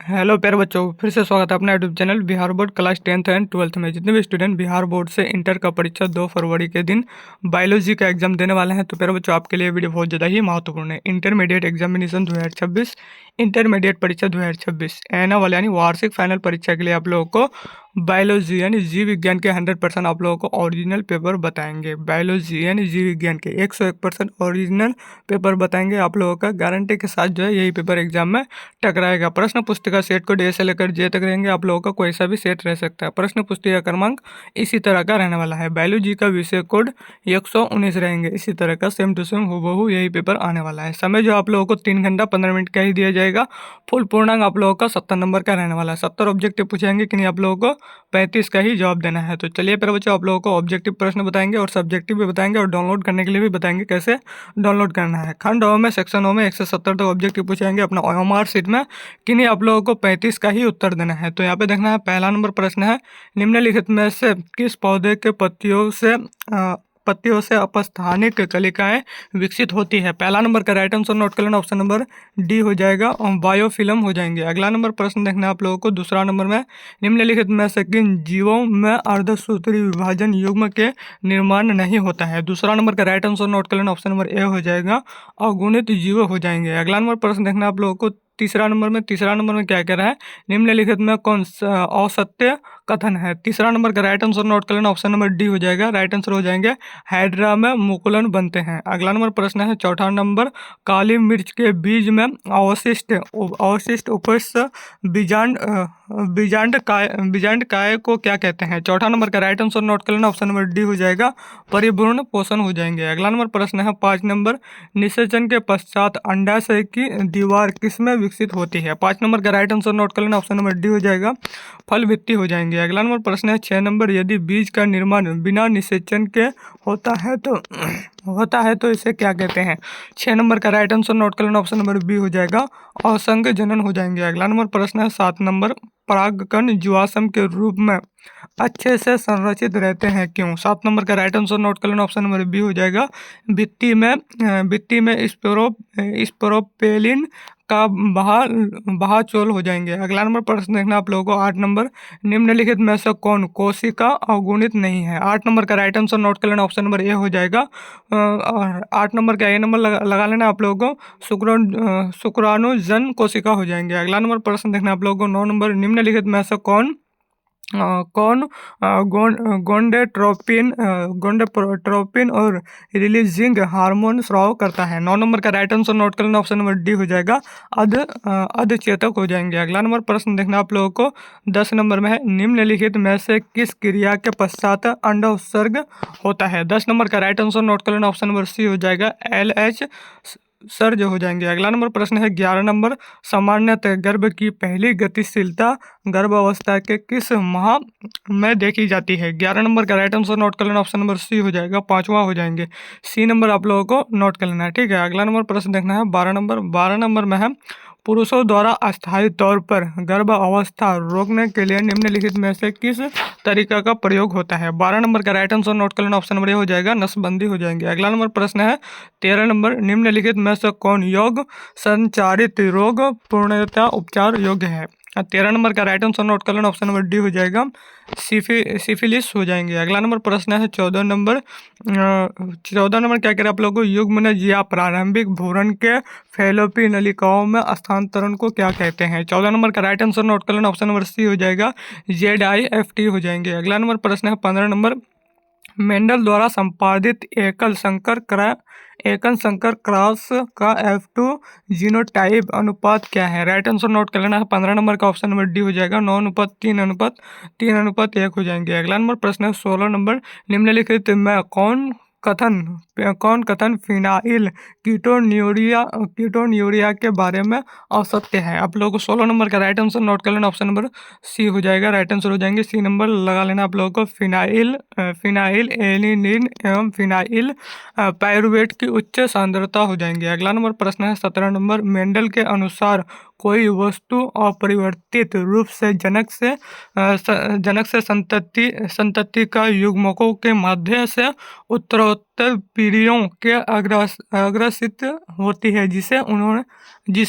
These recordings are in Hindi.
हेलो प्यारे बच्चों, फिर से स्वागत है अपना YouTube channel Bihar board class 10th and 12th में। जितने भी स्टूडेंट बिहार बोर्ड से इंटर का परीक्षा 2 फरवरी के दिन बायोलॉजी का एग्जाम देने वाले हैं, तो प्यारे बच्चों आपके लिए वीडियो बहुत ज़्यादा ही महत्वपूर्ण है। इंटरमीडिएट एग्जामिनेशन 2026, इंटरमीडिएट परीक्षा 2026 एना वाले यानी वार्षिक फाइनल परीक्षा के लिए आप लोगों को बायोलॉजी यानी जीव विज्ञान के 100% आप लोगों को ओरिजिनल पेपर बताएंगे। बायोलॉजी यानी जीव विज्ञान के 101% ओरिजिनल पेपर बताएंगे आप लोगों का, गारंटी के साथ जो है यही पेपर एग्जाम में टकराएगा। प्रश्न पुस्तिका सेट कोड ए से लेकर जे तक रहेंगे, आप लोगों का कोई सा भी सेट रह सकता है। प्रश्न पुस्तिका क्रमांक इसी तरह का रहने वाला है। बायोलॉजी का विषय कोड 119 रहेंगे, इसी तरह का सेम टू सेम हूबहू यही पेपर आने वाला है। समय जो आप लोगों को 3 घंटा 15 मिनट का ही दिया जाएगा। फुल पूर्णांक आप लोगों का 70 नंबर का रहने वाला है। 70 ऑब्जेक्टिव पूछेंगे कि नहीं, आप लोगों को 35 का ही जवाब देना है। तो चलिए प्यारे बच्चों, आप लोगों को ऑब्जेक्टिव प्रश्न बताएंगे और सब्जेक्टिव भी बताएंगे और डाउनलोड करने के लिए भी बताएंगे कैसे डाउनलोड करना है। खंड ओ में सेक्शन ओ में 170 तक ऑब्जेक्टिव पूछेंगे अपना OMR सीट में कि नहीं, आप लोगों को 35 का ही उत्तर देना है। तो यहाँ पे देखना है, पहला नंबर प्रश्न है, निम्नलिखित में से किस पौधे के पत्तियों से अपस्थानिक कलिकाएं विकसित होती है। पहला नंबर का राइट आंसर नोट कर लेना, ऑप्शन नंबर डी हो जाएगा और बायोफिल्म हो जाएंगे। अगला नंबर प्रश्न देखना है आप लोगों को, दूसरा नंबर में, निम्नलिखित में से किन जीवों में अर्धसूत्री विभाजन युग्म के निर्माण नहीं होता है। दूसरा नंबर का राइट आंसर नोट कर लेना, ऑप्शन नंबर ए हो जाएगा अगुणित जीव हो जाएंगे। अगला नंबर प्रश्न देखना आप लोगों को, तीसरा नंबर में क्या कह रहा है, निम्नलिखित में कौन सा असत्य कथन है। तीसरा नंबर का राइट आंसर नोट कर लेना, ऑप्शन नंबर डी हो जाएगा, राइट आंसर हो जाएंगे हाइड्रा में मुकुलन बनते हैं। अगला नंबर प्रश्न है, चौथा नंबर, काली मिर्च के बीज में अवशिष्ट उपस्थ बीजांड काय को क्या कहते हैं। चौथा नंबर का राइट आंसर नोट कर लेना, ऑप्शन नंबर डी हो जाएगा परिपूर्ण पोषण हो जाएंगे। अगला नंबर प्रश्न है, 5 नंबर, निषेचन के पश्चात अंडाशय की दीवार किसमें विकसित होती है। 5 नंबर का राइट आंसर नोट कर लेना, ऑप्शन नंबर डी हो जाएगा फल भित्ति हो जाएंगे। अगला नंबर प्रश्न है, 6 नंबर, यदि बीज का निर्माण बिना निषेचन के होता है तो इसे क्या कहते हैं। 6 नंबर का राइट आंसर नोट कर लेना, ऑप्शन नंबर बी हो जाएगा असंग जनन हो जाएंगे। अगला नंबर प्रश्न है, 7 नंबर, परागकण जीवाश्म के रूप में अच्छे से संरचित रहते हैं क्यों। 7 नंबर का राइट आंसर नोट कर लेना, ऑप्शन नंबर बी हो जाएगा भित्ति में स्पोरोपेलिन का बहाचोल हो जाएंगे। अगला नंबर प्रश्न देखना आप लोगों को, 8 नंबर, निम्नलिखित में से कौन कोशिका अवगुणित नहीं है। 8 नंबर का राइट आंसर नोट कर लेना, ऑप्शन नंबर ए हो जाएगा। और 8 नंबर का ए नंबर लगा लेना आप लोगों को, शुक्राणुजन कोशिका हो जाएंगे। अगला नंबर प्रश्न देखना आप लोगों को, 9 नंबर, निम्नलिखित में से कौन गोंडेट्रोपिन और रिलीजिंग हार्मोन स्राव करता है। 9 नंबर का राइट आंसर नोट कर लेना, ऑप्शन नंबर डी हो जाएगा अधचेतक हो जाएंगे। अगला नंबर प्रश्न देखना आप लोगों को, 10 नंबर में है, निम्नलिखित में से किस क्रिया के पश्चात अंडा उत्सर्ग होता है। 10 नंबर का राइट आंसर नोट कर लेना, ऑप्शन नंबर सी हो जाएगा LH सर्ज हो जाएंगे। अगला नंबर प्रश्न है, 11 नंबर, सामान्यतः गर्भ की पहली गतिशीलता गर्भावस्था के किस माह में देखी जाती है। 11 नंबर का राइट आंसर नोट कर लेना, ऑप्शन नंबर सी हो जाएगा पांचवा हो जाएंगे। सी नंबर आप लोगों को नोट कर लेना है, ठीक है। अगला नंबर प्रश्न देखना है, 12 नंबर में है, पुरुषों द्वारा अस्थायी तौर पर गर्भ अवस्था रोकने के लिए निम्नलिखित में से किस तरीका का प्रयोग होता है। 12 नंबर का राइट आंसर नोट कर लेना, ऑप्शन नंबर ए हो जाएगा नसबंदी हो जाएंगे। अगला नंबर प्रश्न है, 13 नंबर, निम्नलिखित में से कौन योग संचारित रोग पूर्णतः उपचार योग्य है। 13 नंबर का राइट आंसर नोट कर लेना, ऑप्शन नंबर डी हो जाएगा सिफिलिस हो जाएंगे। अगला नंबर प्रश्न है, 14 नंबर क्या करें आप लोगों को, युग्मनज या प्रारंभिक भ्रूण के फैलोपी नलिकाओं में स्थानांतरण को क्या कहते हैं। 14 नंबर का राइट आंसर नोट कर लेना, ऑप्शन नंबर सी हो जाएगा ZIFT हो जाएंगे। अगला नंबर प्रश्न है, 15 नंबर, मेंडल द्वारा संपादित एकल संकर क्रॉस का F2 जीनोटाइप अनुपात क्या है। राइट आंसर नोट कर लेना है, 15 नंबर का ऑप्शन नंबर डी हो जाएगा 9:3:3:1 हो जाएंगे। अगला नंबर प्रश्न है, 16 नंबर, निम्नलिखित में कौन कथन फिनाइल कीटोन्यूरिया के बारे में असत्य है। आप लोगों को 16 नंबर का राइट आंसर नोट कर लेना, ऑप्शन नंबर सी हो जाएगा, राइट आंसर हो जाएंगे। सी नंबर लगा लेना आप लोगों को, फिनाइल एलिनिन एवं फिनाइल पायरुवेट की उच्च सांद्रता हो जाएंगे। अगला नंबर प्रश्न है, 17 नंबर, मेंडल के अनुसार कोई वस्तु अपरिवर्तित रूप से जनक से संतति का युग्मकों के माध्यम से उत्तरोत्तर पीढ़ियों के अग्रसित होती है, जिसे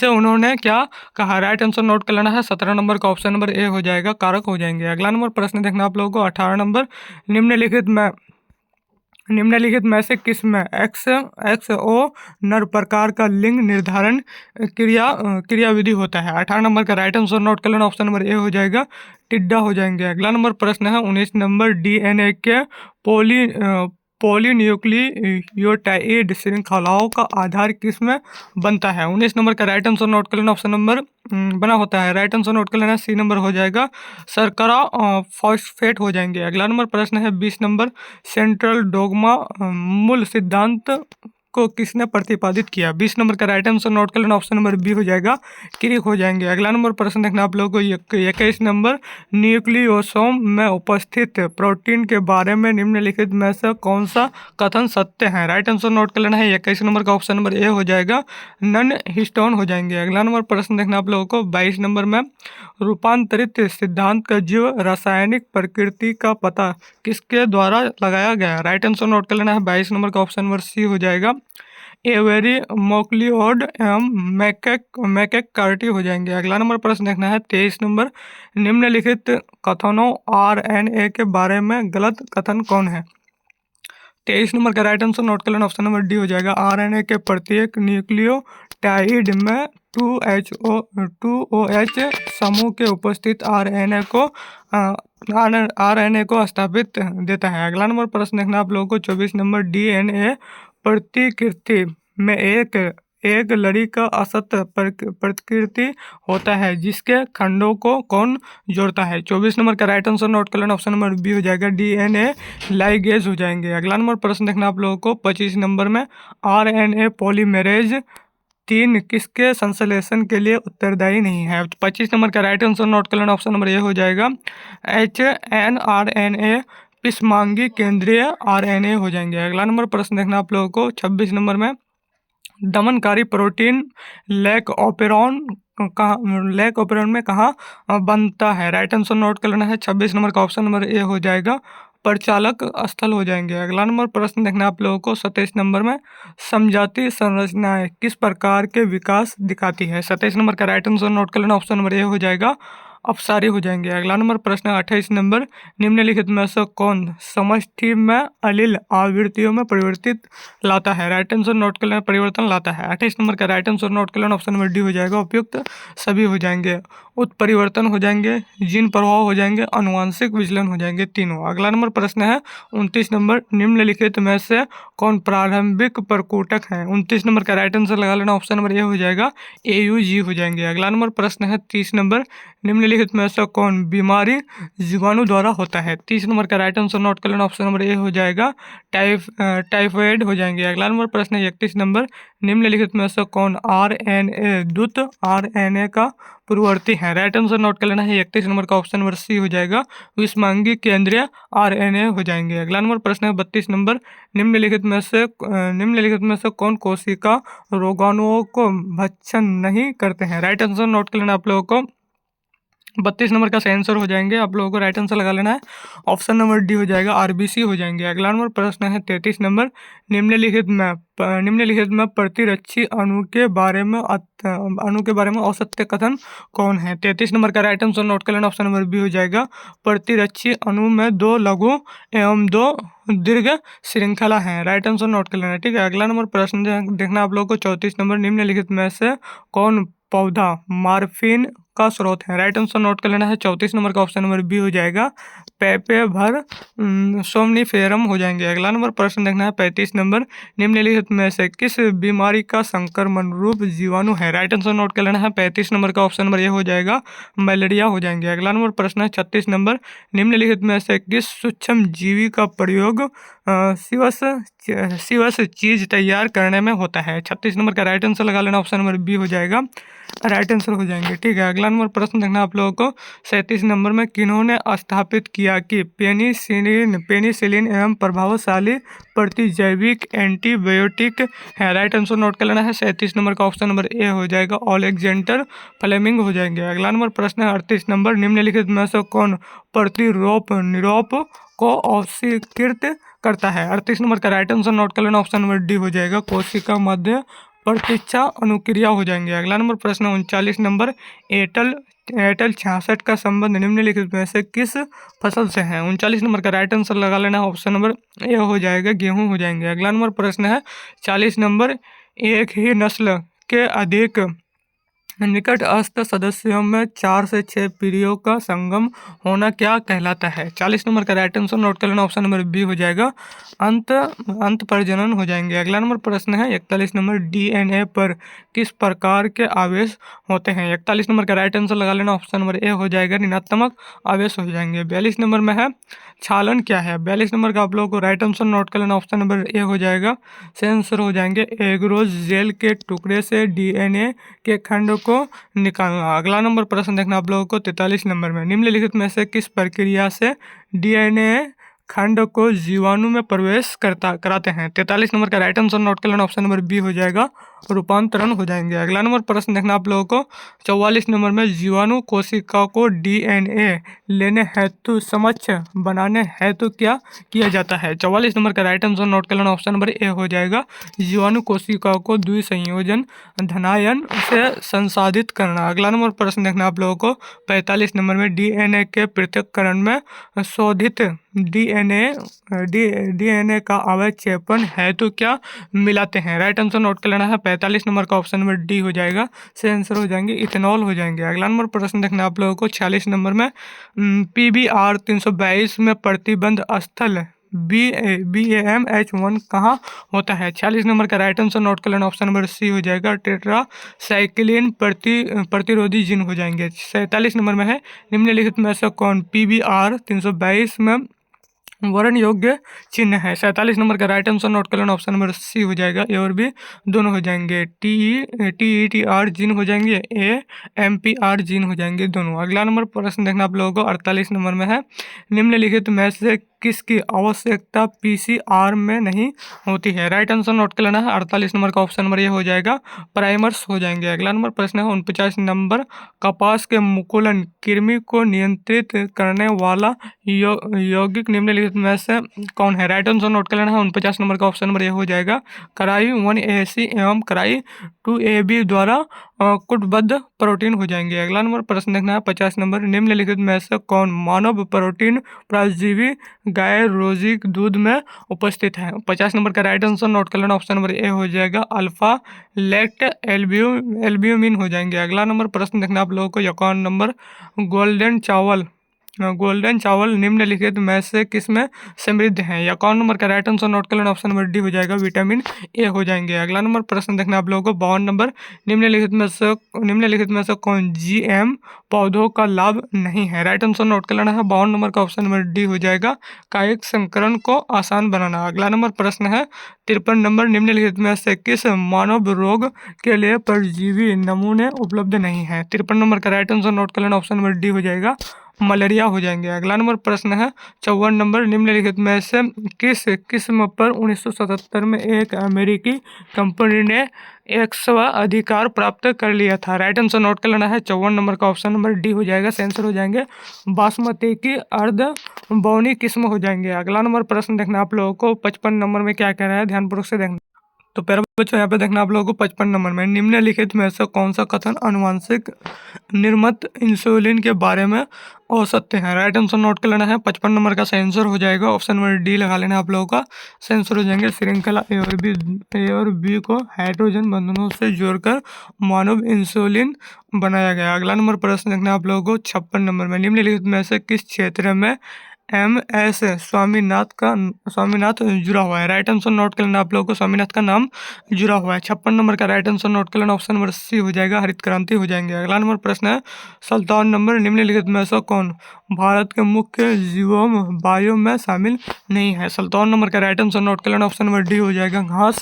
उन्होंने क्या कहा। राइट आंसर नोट कर लेना है। 17 नंबर का ऑप्शन नंबर ए हो जाएगा, कारक हो जाएंगे। अगला नंबर प्रश्न देखना आप लोगों को 18 नंबर, निम्नलिखित में से किस में एक्स ओ नर प्रकार का लिंग निर्धारण क्रियाविधि होता है। 18 नंबर का राइट आंसर नोट कर लेना, ऑप्शन नंबर ए हो जाएगा, टिड्डा हो जाएंगे। अगला नंबर प्रश्न है 19 नंबर, डीएनए के पॉलीन्यूक्लियोटाइड श्रृंखलाओं का आधार किस में बनता है। 19 नंबर का राइट आंसर नोट कर लेना, ऑप्शन नंबर बना होता है। राइट आंसर नोट कर लेना, सी नंबर हो जाएगा, शर्करा फॉस्फेट हो जाएंगे। अगला नंबर प्रश्न है 20 नंबर, सेंट्रल डोगमा मूल सिद्धांत को किसने प्रतिपादित किया। 20 नंबर का राइट आंसर नोट कर लेना, ऑप्शन नंबर बी हो जाएगा, क्रिक हो जाएंगे। अगला नंबर प्रश्न देखना आप लोगों को 21 नंबर, न्यूक्लियोसोम में उपस्थित प्रोटीन के बारे में निम्नलिखित में से कौन सा कथन सत्य है। राइट आंसर नोट कर लेना है। 21 नंबर का ऑप्शन नंबर ए हो जाएगा, नन हिस्टोन हो जाएंगे। अगला नंबर प्रश्न देखना आप लोगों को 22 नंबर में, रूपांतरित सिद्धांत का जीव रासायनिक प्रकृति का पता किसके द्वारा लगाया गया। राइट आंसर नोट कर लेना है। 22 नंबर का ऑप्शन नंबर सी हो जाएगा, एवेरी मोक्लियोड एवं मैकेक कार्टी हो जाएंगे। अगला नंबर प्रश्न देखना है 23 नंबर, निम्नलिखित कथनों आरएनए के बारे में गलत कथन कौन है। 23 नंबर का राइट आंसर नोट कर लेना, ऑप्शन नंबर डी हो जाएगा, आरएनए के प्रत्येक न्यूक्लियोटाइड में 2OH समूह के उपस्थित आरएनए को स्थापित देता है। अगला नंबर प्रश्न देखना आप लोगों को 24 नंबर, डीएनए प्रतिकृति में एक लड़ी का असत प्रतिकृति होता है, जिसके खंडों को कौन जोड़ता है। 24 नंबर का राइट आंसर नोट कर लेना, ऑप्शन नंबर बी हो जाएगा, डीएनए लाइगेज हो जाएंगे। अगला नंबर प्रश्न देखना आप लोगों को 25 नंबर में, आरएनए पॉलीमरेज 3 किसके संश्लेषण के लिए उत्तरदायी नहीं है। 25 नंबर का राइट आंसर नोट कर लेना, ऑप्शन नंबर ए हो जाएगा, HNRNA पिस्मांगी केंद्रीय आरएनए हो जाएंगे। अगला नंबर प्रश्न देखना आप लोगों को 26 नंबर में, दमनकारी प्रोटीन लैक ओपेरॉन में कहाँ बनता है। राइट आंसर नोट कर लेना है। 26 नंबर का ऑप्शन नंबर ए हो जाएगा, परिचालक स्थल हो जाएंगे। अगला नंबर प्रश्न देखना आप लोगों को 27 नंबर में, समजातीय संरचनाएं किस प्रकार के विकास दिखाती है। 27 नंबर का राइट आंसर नोट कर लेना, ऑप्शन नंबर ए हो जाएगा, अपसारी हो जाएंगे। अगला नंबर प्रश्न 28 नंबर, निम्नलिखित में से कौन समष्टि में अलील आवृत्तियों में परिवर्तित लाता है। राइट आंसर नोट कर लेना, परिवर्तन लाता है। 28 नंबर का राइट आंसर नोट कर लेना, ऑप्शन नंबर डी हो जाएगा, उपयुक्त सभी हो जाएंगे, उत्परिवर्तन हो जाएंगे, जीन प्रभाव हो जाएंगे, अनुवांशिक विचलन हो जाएंगे, तीनों। अगला नंबर प्रश्न है 29 नंबर, निम्नलिखित में से कौन प्रारंभिक प्रकोटक है। 29 नंबर का राइट आंसर लगा लेना, ऑप्शन नंबर ए हो जाएगा, AUG हो जाएंगे। अगला नंबर प्रश्न है 30 नंबर, निम्नलिखित में से कौन बीमारी जीवाणु द्वारा होता है। 30 नंबर का राइट आंसर नोट कर लेना, ऑप्शन नंबर ए हो जाएगा, टाइफाइड हो जाएंगे। अगला नंबर प्रश्न है 31 नंबर, निम्नलिखित में से कौन RNA दूत RNA का पूर्ववर्ती है। राइट आंसर नोट कर लेना है। 31 नंबर का ऑप्शन नंबर सी हो जाएगा, विषमांगी केंद्रीय RNA हो जाएंगे। अगला नंबर प्रश्न है 32 नंबर, निम्नलिखित में से कौन कोशिका रोगाणुओं को भक्षण नहीं करते हैं। राइट आंसर नोट कर लेना आप लोगों को। 32 नंबर का सही आंसर हो जाएंगे, आप लोगों को राइट आंसर लगा लेना है, ऑप्शन नंबर डी हो जाएगा, RBC हो जाएंगे। अगला नंबर प्रश्न है 33 नंबर, निम्नलिखित में प्रतिरक्षी अणु के बारे में असत्य कथन कौन है। 33 नंबर का राइट आंसर नोट कर लेना, ऑप्शन नंबर बी हो जाएगा, प्रतिरक्षी अणु में 2 लघु एवं 2 दीर्घ श्रृंखला है। राइट आंसर नोट कर लेना, ठीक है। अगला नंबर प्रश्न देखना आप लोगों को 34 नंबर, निम्नलिखित में से कौन पौधा मार्फिन का स्रोत है। राइट आंसर नोट कर लेना है। 34 नंबर का ऑप्शन नंबर बी हो जाएगा, पेपेभर सोमनीफेरम हो जाएंगे। अगला नंबर प्रश्न देखना है 35 नंबर, निम्नलिखित में से किस बीमारी का संक्रमण रूप जीवाणु है। राइट आंसर नोट कर लेना है। 35 नंबर का ऑप्शन नंबर ए हो जाएगा, मलेरिया हो जाएंगे। अगला नंबर प्रश्न है 36 नंबर, निम्नलिखित में से किस सूक्ष्म जीवी का प्रयोग शिवस चीज तैयार करने में होता है। 36 नंबर का राइट आंसर लगा लेना, ऑप्शन नंबर बी हो जाएगा, राइट आंसर हो जाएंगे। ठीक है, अगला नंबर प्रश्न देखना आप लोगों को 37 नंबर में किन्होंने स्थापित किया कि पेनिसिलिन एवं प्रभावशाली प्रतिजैविक एंटीबायोटिक है। राइट आंसर नोट कर लेना है। 37 नंबर का ऑप्शन नंबर ए हो जाएगा, ओलेक्जेंडर फ्लेमिंग हो जाएंगे। अगला नंबर प्रश्न है 38 नंबर, निम्नलिखित में से कौन प्रतिरोप निरोप को अस्वीकृत करता है। 38 नंबर का राइट आंसर नोट कर लेना, ऑप्शन नंबर डी हो जाएगा, कोशिका मध्य प्रतीक्षा अनुक्रिया हो जाएंगे। अगला नंबर प्रश्न 39 नंबर, एयरटेल एयरटेल 66 का संबंध निम्नलिखित में से किस फसल से है। 39 नंबर का राइट आंसर लगा लेना, ऑप्शन नंबर ए हो जाएगा, गेहूं हो जाएंगे। अगला नंबर प्रश्न है 40 नंबर, एक ही नस्ल के अधिक निकटस्थ सदस्यों में 4 से 6 पीढ़ियों का संगम होना क्या कहलाता है। 40 नंबर का राइट आंसर नोट कर लेना, ऑप्शन नंबर बी हो जाएगा, अंत प्रजनन हो जाएंगे। अगला नंबर प्रश्न है 41 नंबर, डीएनए पर किस प्रकार के आवेश होते हैं। 41 नंबर का राइट आंसर लगा लेना, ऑप्शन नंबर ए हो जाएगा, ऋणात्मक आवेश हो जाएंगे। 42 नंबर में है क्षालन क्या है। 42 नंबर का आप लोगों को राइट आंसर नोट कर लेना, ऑप्शन नंबर ए हो जाएगा, सही आंसर हो जाएंगे, एग्रोज जेल के टुकड़े से डीएनए के खंड को निकालना। अगला नंबर प्रश्न देखना आप लोगों को 43 नंबर में, निम्नलिखित में से किस प्रक्रिया से डीएनए खंड को जीवाणु में प्रवेश कराते हैं। 43 नंबर का राइट आंसर नोट कर लेना, ऑप्शन नंबर बी हो जाएगा, रूपांतरण हो जाएंगे। अगला नंबर प्रश्न देखना आप लोगों को 44 नंबर में, जीवाणु कोशिका को डीएनए लेने हेतु समक्ष बनाने हेतु क्या किया जाता है। 44 नंबर का राइट आंसर नोट कर लेना, ऑप्शन नंबर ए हो जाएगा, जीवाणु कोशिका को द्विसंयोजन धनायन से संसाधित करना। अगला नंबर प्रश्न देखना आप लोगों को 45 नंबर में, डीएनए के पृथक्करण में शोधित डीएनए का अवक्षेपण हेतु क्या मिलाते हैं। राइट आंसर नोट कर लेना है। 45 नंबर का ऑप्शन नंबर डी हो जाएगा, सही आंसर हो जाएंगे, इथेनॉल हो जाएंगे। अगला नंबर प्रश्न देखना आप लोगों को 46 नंबर में, PBR 322 में प्रतिबंध स्थल BAMH1 कहाँ होता है। 46 नंबर का राइट आंसर नोट कर लेना, ऑप्शन नंबर सी हो जाएगा, टेट्रासाइक्लिन प्रतिरोधी जीन हो जाएंगे। 47 नंबर में है, निम्नलिखित में से कौन PBR 322 में वर्ण योग्य चिन्ह है। 47 नंबर का राइट आंसर नोट कर लेना, ऑप्शन नंबर सी हो जाएगा, ए और बी दोनों हो जाएंगे, TETR जीन हो जाएंगे, AMPR जीन हो जाएंगे दोनों। अगला नंबर प्रश्न देखना आप लोगों को 48 नंबर में है, निम्नलिखित में से किसकी आवश्यकता PCR में नहीं होती है। राइट आंसर नोट कर लेना है। 48 नंबर का ऑप्शन नंबर ये हो जाएगा, प्राइमर्स हो जाएंगे। अगला नंबर प्रश्न है 49 नंबर, कपास के मुकुलन कृमि को नियंत्रित करने वाला यौगिक निम्नलिखित में से कौन है। राइट आंसर नोट कर लेना है। 49 नंबर का ऑप्शन नंबर ये हो जाएगा, कराई 1AC एवं कराई 2AB द्वारा कुटबद्ध प्रोटीन हो जाएंगे। अगला नंबर प्रश्न देखना है 50 नंबर, निम्नलिखित में से कौन मानव प्रोटीन परजीवी गाय रोजी दूध में उपस्थित है। 50 नंबर का राइट आंसर नोट कर लेना, ऑप्शन नंबर ए हो जाएगा, अल्फा लेक्ट एल्ब्यूमिन हो जाएंगे। अगला नंबर प्रश्न देखना आप लोगों को 51 नंबर, गोल्डन चावल निम्नलिखित में से किस में समृद्ध है। 51 नंबर का राइट आंसर नोट कर लेना, ऑप्शन नंबर डी हो जाएगा, विटामिन ए हो जाएंगे। अगला नंबर प्रश्न देखना आप लोगों को 52 नंबर, निम्नलिखित में से कौन GM पौधों का लाभ नहीं है। राइट आंसर नोट कर लेना है। 52 नंबर का ऑप्शन नंबर डी हो जाएगा, कायिक संकरण को आसान बनाना। अगला नंबर प्रश्न है 53 नंबर, निम्नलिखित में से किस मानव रोग के लिए परजीवी नमूने उपलब्ध नहीं है। 53 नंबर का राइट आंसर नोट कर लेना, ऑप्शन नंबर डी हो जाएगा, मलेरिया हो जाएंगे। अगला नंबर प्रश्न है 54 नंबर, निम्नलिखित में से किस किस्म पर 1977 में एक अमेरिकी कंपनी ने अधिकार प्राप्त कर लिया था। राइट आंसर नोट कर लेना है। 54 नंबर का ऑप्शन नंबर डी हो जाएगा, आंसर हो जाएंगे, बासमती की अर्ध बौनी किस्म हो जाएंगे। अगला नंबर प्रश्न देखना आप लोगों को 55 नंबर में क्या कह रहा है, ध्यानपूर्वक से देखना। तो प्यारे बच्चों, यहाँ पे देखना आप लोगों को 55 नंबर में, निम्नलिखित में से कौन सा कथन अनुवांशिक निर्मित इंसुलिन के बारे में औसत्य है। राइट आंसर नोट कर लेना है। 55 नंबर का आंसर हो जाएगा, ऑप्शन नंबर डी लगा लेना आप लोगों का, आंसर हो जाएंगे, श्रृंखला ए और बी को हाइड्रोजन बंधनों से जोड़कर मानव इंसुलिन बनाया गया। अगला नंबर प्रश्न देखना आप लोगों को 56 नंबर में, निम्नलिखित में से किस क्षेत्र में MS स्वामीनाथ जुड़ा हुआ है। राइट आंसर नोट कर लेना आप लोगों को, स्वामीनाथ का नाम जुड़ा हुआ है। 56 नंबर का राइट आंसर नोट कर लेना, ऑप्शन नंबर सी हो जाएगा, हरित क्रांति हो जाएंगे। अगला नंबर प्रश्न है 57 नंबर, निम्नलिखित में से कौन भारत के मुख्य जीवोम बायो में शामिल नहीं है। 57 नंबर का राइट आंसर नोट कर लेना, ऑप्शन नंबर डी हो जाएगा, घास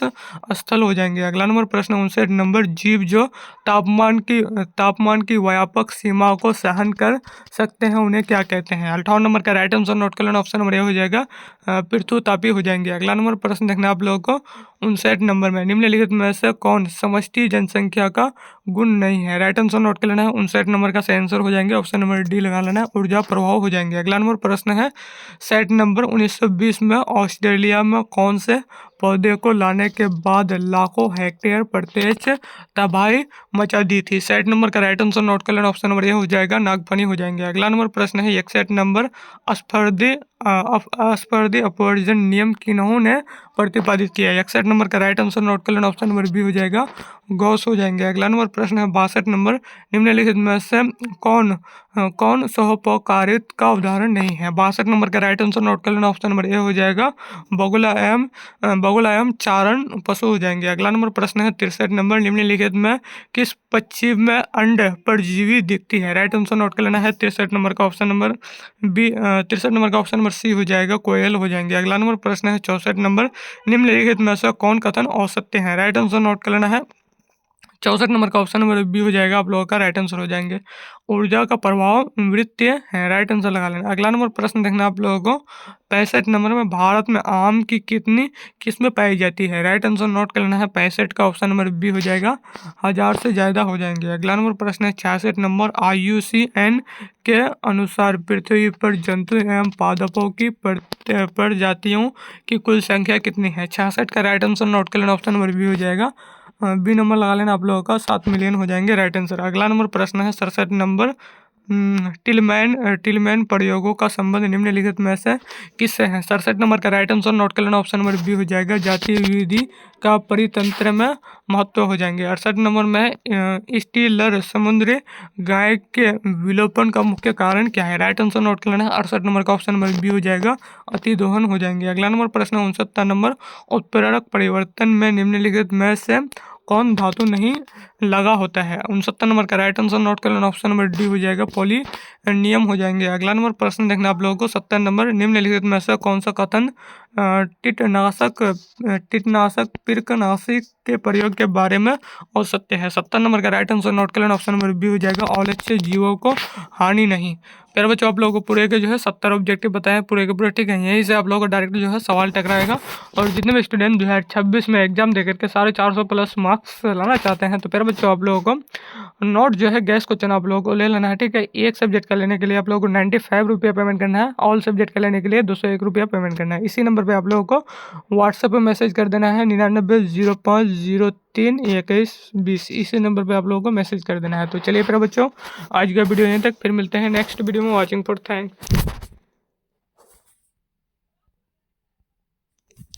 स्थल हो जाएंगे। अगला नंबर प्रश्न 59 नंबर, जीव जो तापमान की व्यापक सीमा को सहन कर सकते हैं उन्हें क्या कहते हैं। 58 नंबर का राइट आंसर नोट कर लेना, ऑप्शन नंबर ए हो जाएगा, पृथु तापी हो जाएंगे। अगला नंबर प्रश्न देखना आप लोगों को 59 नंबर में, निम्नलिखित में से कौन समष्टि जनसंख्या का गुण नहीं है। राइट आंसर नोट कर लेना है, 59 नंबर का सही आंसर हो जाएंगे, ऑप्शन नंबर डी लगा लेना है, ऊर्जा प्रभाव हो जाएंगे। अगला नंबर प्रश्न है 60 नंबर, 1920 में ऑस्ट्रेलिया में कौन से पौधे को लाने के बाद लाखों हेक्टेयर पर तेज तबाही मचा दी थी। 60 नंबर का राइट आंसर नोट कर लेना, ऑप्शन नंबर ए हो जाएगा, नागफनी हो जाएंगे। अगला नंबर प्रश्न है 61 नंबर, अस्पर्धी अपवर्जन नियम किन्होंने प्रतिपादित किया है। 61 नंबर का राइट आंसर नोट कर लेना, ऑप्शन नंबर बी हो जाएगा, गॉस हो जाएंगे। अगला नंबर प्रश्न है 62 नंबर, निम्नलिखित में से कौन सहोपकारित का उदाहरण नहीं है। 62 नंबर का राइट आंसर नोट कर लेना, ऑप्शन नंबर ए हो जाएगा, बगुला एवं चारण पशु हो जाएंगे। अगला नंबर प्रश्न है 63 नंबर, निम्नलिखित में किस पक्षी में अंड परजीवी दिखती है। राइट आंसर नोट कर लेना है 63 नंबर का, ऑप्शन नंबर बी 63 नंबर का ऑप्शन नंबर सी हो जाएगा, कोयल हो जाएंगे। अगला नंबर प्रश्न है 64 नंबर, निम्नलिखित में से कौन कथन औसत्य है। राइट आंसर नोट कर लेना है, 64 नंबर का ऑप्शन नंबर बी हो जाएगा, आप लोगों का राइट आंसर हो जाएंगे। ऊर्जा का प्रभाव वृत्तीय है, राइट आंसर लगा लेना। अगला नंबर प्रश्न देखना आप लोगों को 65 नंबर में, भारत में आम की कितनी किस्में पाई जाती है। राइट आंसर नोट कर लेना है, 65 का ऑप्शन नंबर बी हो जाएगा, 1000 से ज़्यादा हो जाएंगे। अगला नंबर प्रश्न है 66 नंबर, IUCN के अनुसार पृथ्वी पर जंतु एवं पादपों की प्रजातियों की कुल संख्या कितनी है। 66 का राइट आंसर नोट कर लेना, ऑप्शन नंबर बी हो जाएगा, बी नंबर लगा लेना आप लोगों का, 7 मिलियन हो जाएंगे, राइट आंसर। अगला नंबर प्रश्न है 67 नंबर, टिलमैन प्रयोगों का संबंध निम्नलिखित में से किससे है। 67 नंबर का राइट आंसर नोट कर लेना, ऑप्शन नंबर बी हो जाएगा, जातीय विधि का परितंत्र में महत्व हो जाएंगे। 68 नंबर में स्टीलर समुद्री गाय के विलोपन का मुख्य कारण क्या है। राइट आंसर नोट कर लेना है, 68 नंबर का ऑप्शन नंबर बी हो जाएगा, अतिदोहन हो जाएंगे। अगला नंबर प्रश्न 69 नंबर, उत्प्रेरक परिवर्तन में निम्नलिखित में से कौन धातु नहीं लगा होता है। 69 नंबर का राइट आंसर नोट कर लेना, ऑप्शन नंबर डी हो जाएगा, पॉलीनियम हो जाएंगे। अगला नंबर प्रश्न देखना आप लोगों को 70 नंबर, निम्नलिखित में से कौन सा कथन कीटनाशक पिरकनाशी के प्रयोग के बारे में औसत्य है। 70 नंबर का राइट आंसर नोट कर लेना, ऑप्शन नंबर बी हो जाएगा, औलस्य जीवों को हानि नहीं। प्यारे बच्चों, आप लोगों को पूरे के जो है 70 ऑब्जेक्टिव बताए पूरे के पूरे, ठीक है। यहीं से आप लोगों को डायरेक्ट जो है सवाल टकराएगा, और जितने भी स्टूडेंट 2026 में एग्जाम दे करके 450 प्लस मार्क्स लाना चाहते हैं, तो प्यारे बच्चों आप लोगों को नोट जो है गैस क्वेश्चन आप लोगों को ले लेना है, ठीक है। एक सब्जेक्ट का लेने के लिए आप लोगों को 95 रुपया पेमेंट करना है, ऑल सब्जेक्ट का लेने के लिए 201 रुपया पेमेंट करना है। इसी नंबर पर आप लोगों को व्हाट्सएप पर मैसेज कर देना है, 9905032120, इसी नंबर पे आप लोगों को मैसेज कर देना है। तो चलिए फिर बच्चों, आज का वीडियो यहीं तक, फिर मिलते हैं नेक्स्ट वीडियो में। Watching for thanks.